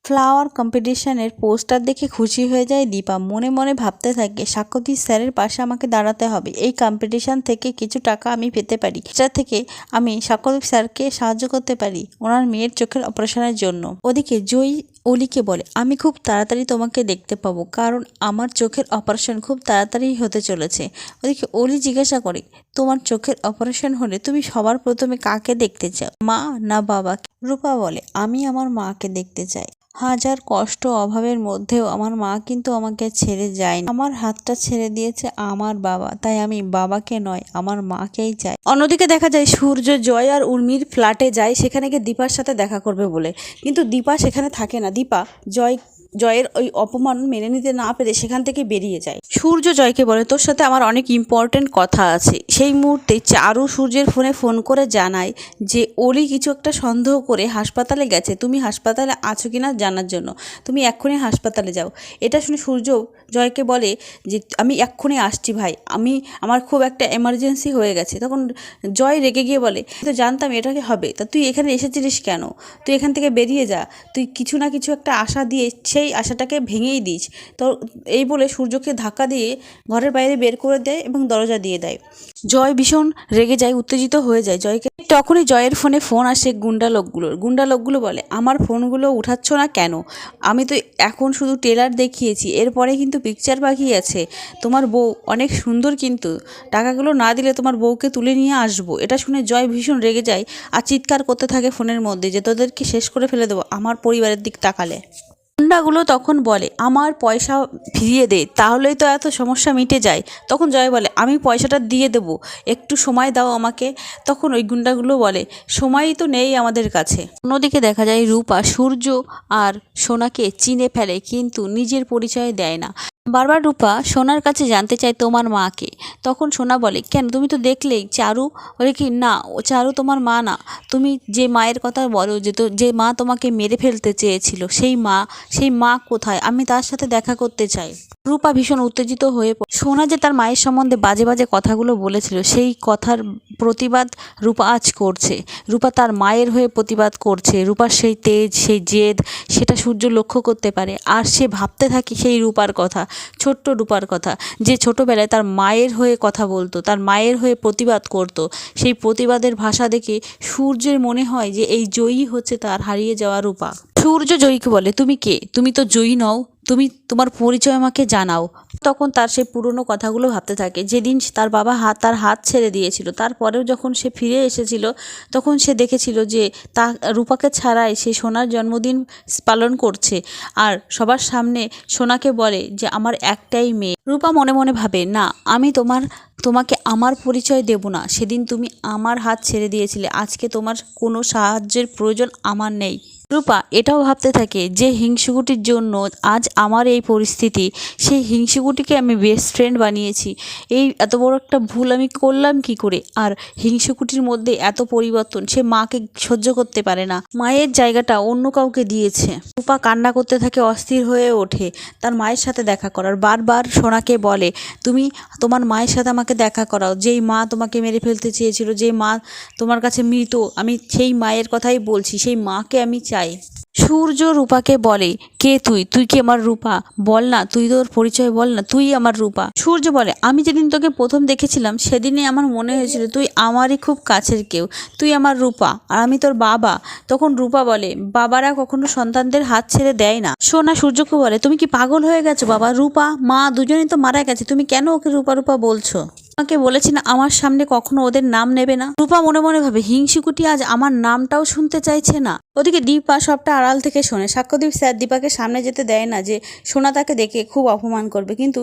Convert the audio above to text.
Flower কম্পিটিশনের poster দেখে খুশি হয়ে যায় দীপা। মনে মনে ভাবতে থাকে সাক্ষ্যদীপ স্যারের পাশে আমাকে দাঁড়াতে হবে, এই কম্পিটিশন থেকে কিছু টাকা আমি পেতে পারি, সেটা থেকে আমি সাক্ষ্যদীপ স্যারকে সাহায্য করতে পারি ওনার মেয়ের চোখের অপারেশনের জন্য। ওদিকে জয়ী অলিকে বলে আমি খুব তাড়াতাড়ি তোমাকে দেখতে পাবো, কারণ আমার চোখের অপারেশন খুব তাড়াতাড়ি হতে চলেছে। ওদিকে অলি জিজ্ঞাসা করে তোমার চোখের অপারেশন হলে তুমি সবার প্রথমে কাকে দেখতে চাও, মা না বাবাকে? রূপা বলে আমি আমার মাকে দেখতে চাই। হাজার কষ্ট অভাবের মধ্যেও আমার মা কিন্তু আমাকে ছেড়ে যায়নি, আমার হাতটা ছেড়ে দিয়েছে আমার বাবা, তাই আমি বাবাকে নয় আমার মাকেই চাই। অন্যদিকে দেখা যায় সূর্য জয় আর উর্মির ফ্ল্যাটে যায়, সেখানে গিয়ে দীপার সাথে দেখা করবে বলে, কিন্তু দীপা সেখানে থাকে না। দীপা জয়ের ওই অপমান মেনে নিতে না পেরে সেখান থেকে বেরিয়ে যায়। সূর্য জয়কে বলে তোর সাথে আমার অনেক ইম্পর্টেন্ট কথা আছে। সেই মুহূর্তে চারু সূর্যের ফোন করে জানায় যে অলি কিছু একটা সন্দেহ করে হাসপাতালে গেছে, তুমি হাসপাতালে আছো কিনা জানার জন্য, তুমি এক্ষুনি হাসপাতালে যাও। এটা শুনে সূর্য জয়কে বলে যে আমি এক্ষুনি আসছি ভাই, আমার খুব একটা এমার্জেন্সি হয়ে গেছে। তখন জয় রেগে গিয়ে বলে তো জানতাম এটাকে হবে, তা তুই এখানে এসেছিলিস কেন? তুই এখান থেকে বেরিয়ে যা, তুই কিছু না কিছু একটা আশা দিয়ে সেই আশাটাকে ভেঙেই দিস। তো এই বলে সূর্যকে ধাক্কা দিয়ে ঘরের বাইরে বের করে দেয় এবং দরজা দিয়ে দেয়। জয় ভীষণ রেগে যায়, উত্তেজিত হয়ে যায় জয়কে। তখনই জয়ের ফোন আসে গুন্ডা লোকগুলো বলে আমার ফোনগুলো উঠাচ্ছ না কেন? আমি তো এখন শুধু ট্রেলার দেখিয়েছি, এরপরে কিন্তু পিকচার বাকি আছে। তোমার বউ অনেক সুন্দর, কিন্তু টাকাগুলো না দিলে তোমার বউকে তুলে নিয়ে আসবো। এটা শুনে জয় ভীষণ রেগে যায় আর চিৎকার করতে থাকে ফোনের মধ্যে যে তোদেরকে শেষ করে ফেলে দেবো আমার পরিবারের দিক তাকালে। গুন্ডাগুলো তখন বলে আমার পয়সা ফিরিয়ে দে, তাহলেই তো এত সমস্যা মিটে যায়। তখন জয় বলে আমি পয়সাটা দিয়ে দেবো, একটু সময় দাও আমাকে। তখন ওই গুন্ডাগুলো বলে সময়ই তো নেই আমাদের কাছে। অন্যদিকে দেখা যায় রূপা সূর্য আর সোনাকে চিনে ফেলে, কিন্তু নিজের পরিচয় দেয় না। বারবার রূপা সোনার কাছে জানতে চায় তোমার মাকে। তখন সোনা বলে কেন, তুমি তো দেখলেই চারু। বলে কি না, ও চারু তোমার মা না, তুমি যে মায়ের কথা বলো যে মা তোমাকে মেরে ফেলতে চেয়েছিল সেই মা কোথায়, আমি তার সাথে দেখা করতে চাই। রূপা ভীষণ উত্তেজিত হয়ে পড়ে। সোনা যে তার মায়ের সম্বন্ধে বাজে বাজে কথাগুলো বলেছিল, সেই কথার প্রতিবাদ রূপা আজ করছে। রূপা তার মায়ের হয়ে প্রতিবাদ করছে। রূপার সেই তেজ, সেই জেদ, সেটা সূর্য লক্ষ্য করতে পারে। আর সে ভাবতে থাকে সেই রূপার কথা, ছোট্ট রূপার কথা, যে ছোটবেলায় তার মায়ের হয়ে কথা বলতো, তার মায়ের হয়ে প্রতিবাদ করত। সেই প্রতিবাদের ভাষা দেখে সূর্যের মনে হয় যে এই জয়ী হচ্ছে তার হারিয়ে যাওয়া রূপা। সূর্য জয়ীকে বলে তুমি কে, তুমি তো জয়ী নও, তুমি তোমার পরিচয় আমাকে জানাও। তখন তার সেই পুরনো কথাগুলো ভাবতে থাকে, যেদিন তার বাবা তার হাত ছেড়ে দিয়েছিল, তারপরেও যখন সে ফিরে এসেছিল তখন সে দেখেছিল যে তা রূপাকে ছাড়াই সে সোনার জন্মদিন পালন করছে, আর সবার সামনে সোনাকে বলে যে আমার একটাই মেয়ে। রূপা মনে মনে ভাবে না, আমি তোমাকে আমার পরিচয় দেব না। সেদিন তুমি আমার হাত ছেড়ে দিয়েছিলে, আজকে তোমার কোনো সাহায্যের প্রয়োজন আমার নেই। রূপা এটাও ভাবতে থাকে যে হিংসুকুটির জন্য আজ আমার এই পরিস্থিতি, সেই হিংসুকুটিকে আমি বেস্ট ফ্রেন্ড বানিয়েছি, এই এত বড় একটা ভুল আমি করলাম কি করে? আর হিংসুকুটির মধ্যে এত পরিবর্তন, সে মাকে সহ্য করতে পারে না, মায়ের জায়গাটা অন্য কাউকে দিয়েছে। রূপা কান্না করতে থাকে, অস্থির হয়ে ওঠে তার মায়ের সাথে দেখা করার। বারবার সোনাকে বলে তুমি তোমার মায়ের সাথে আমাকে দেখা করাও, যেই মা তোমাকে মেরে ফেলতে চেয়েছিল, যে মা তোমার কাছে মৃত, আমি সেই মায়ের কথাই বলছি, সেই মাকে আমি চাই। সূর্য রূপাকে বলে কে তুই কি আমার রূপা? বল না, তুই তোর পরিচয় বল না, তুই আমার রূপা। সূর্য বলে আমি যেদিন তোকে প্রথম দেখেছিলাম সেদিনই আমার মনে হয়েছিল তুই আমারই খুব কাছের কেউ, তুই আমার রূপা আর আমি তোর বাবা। তখন রূপা বলে বাবারা কখনো সন্তানদের হাত ছেড়ে দেয় না। সোনা সূর্যকে বলে তুমি কি পাগল হয়ে গেছো বাবা? রূপা মা দুজনেই তো মারা গেছে, তুমি কেন ওকে রূপা রূপা বলছো? আমাকে বলেছি না আমার সামনে কখনো ওদের নাম নেবে না। রূপা মনে মনে ভাবে হিংসুকুটি আজ আমার নামটাও শুনতে চাইছে না। ওদিকে দীপা সবটা আড়াল থেকে শোনে। সাক্ষ্যদীপ স্যার দীপাকে সামনে যেতে দেয় না, যে সোনা তাকে দেখে খুব অপমান করবে, কিন্তু